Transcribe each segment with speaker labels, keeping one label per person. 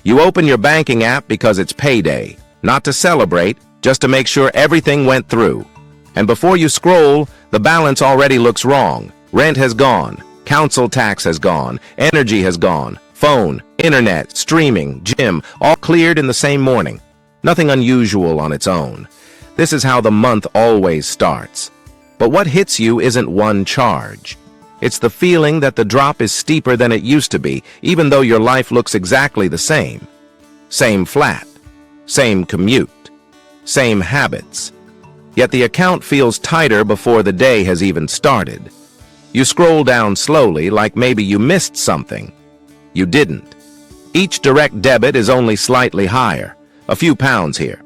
Speaker 1: You open your banking app because it's payday, not to celebrate, just to make sure everything went through. And before you scroll, the balance already looks wrong. Rent has gone, council tax has gone, energy has gone, phone, internet, streaming, gym, all cleared in the same morning. Nothing unusual on its own. This is how the month always starts. But what hits you isn't one charge. It's the feeling that the drop is steeper than it used to be, even though your life looks exactly the same. Same flat, same commute, same habits. Yet the account feels tighter before the day has even started. You scroll down slowly, like maybe you missed something. You didn't. Each direct debit is only slightly higher, a few pounds here,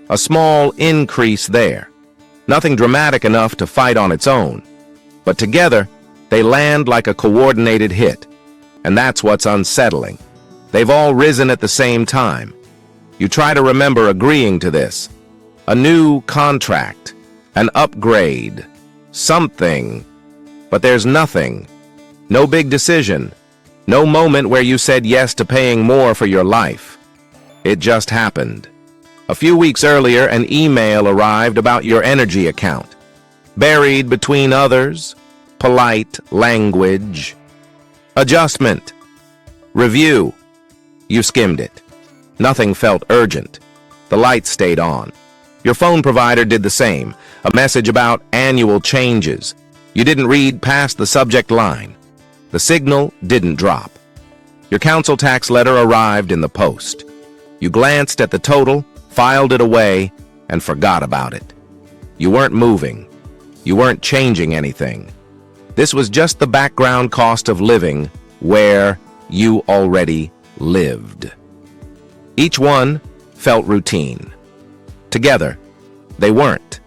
Speaker 1: a small increase there. Nothing dramatic enough to fight on its own. But together, they land like a coordinated hit. And that's what's unsettling. They've all risen at the same time. You try to remember agreeing to this. A new contract, an upgrade, something. But there's nothing. No big decision. No moment where you said yes to paying more for your life. It just happened. A few weeks earlier, an email arrived about your energy account. Buried between others, polite language. Adjustment. Review. You skimmed it. Nothing felt urgent. The lights stayed on. Your phone provider did the same. A message about annual changes. You didn't read past the subject line. The signal didn't drop. Your council tax letter arrived in the post. You glanced at the total, filed it away, and forgot about it. You weren't moving. You weren't changing anything. This was just the background cost of living where you already lived. Each one felt routine. Together, they weren't.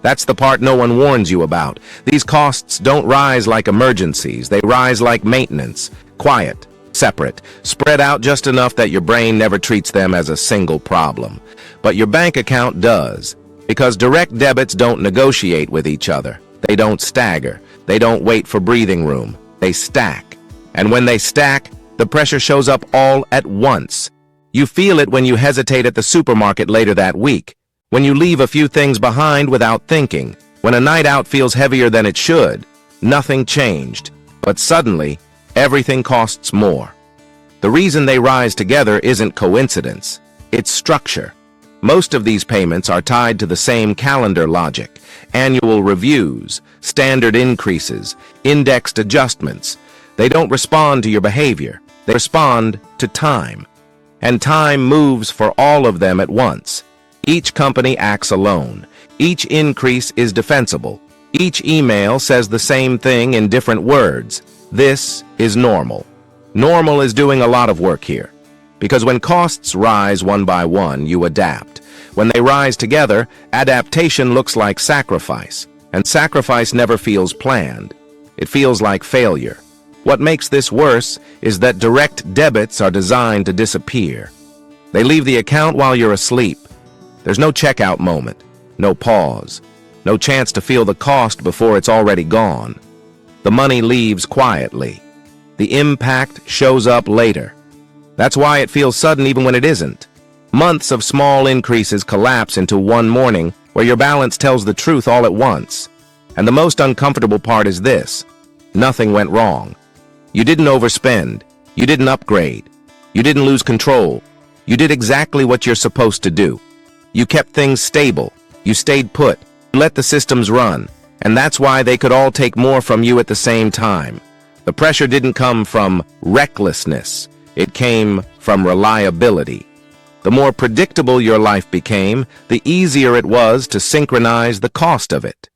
Speaker 1: That's the part no one warns you about. These costs don't rise like emergencies. They rise like maintenance, quiet, separate, spread out just enough that your brain never treats them as a single problem. But your bank account does, because direct debits don't negotiate with each other. They don't stagger. They don't wait for breathing room. They stack. And when they stack, the pressure shows up all at once. You feel it when you hesitate at the supermarket later that week, when you leave a few things behind without thinking, when a night out feels heavier than it should. Nothing changed, but suddenly, everything costs more. The reason they rise together isn't coincidence. It's structure. Most of these payments are tied to the same calendar logic: annual reviews, standard increases, indexed adjustments. They don't respond to your behavior. They respond to time. And time moves for all of them at once. Each company acts alone. Each increase is defensible. Each email says the same thing in different words. This is normal. Normal is doing a lot of work here. Because when costs rise one by one, you adapt. When they rise together, adaptation looks like sacrifice. And sacrifice never feels planned. It feels like failure. What makes this worse is that direct debits are designed to disappear. They leave the account while you're asleep. There's no checkout moment, no pause, no chance to feel the cost before it's already gone. The money leaves quietly. The impact shows up later. That's why it feels sudden even when it isn't. Months of small increases collapse into one morning where your balance tells the truth all at once. And the most uncomfortable part is this: nothing went wrong. You didn't overspend. You didn't upgrade. You didn't lose control. You did exactly what you're supposed to do. You kept things stable. You stayed put. You let the systems run. And that's why they could all take more from you at the same time. The pressure didn't come from recklessness. It came from reliability. The more predictable your life became, the easier it was to synchronize the cost of it.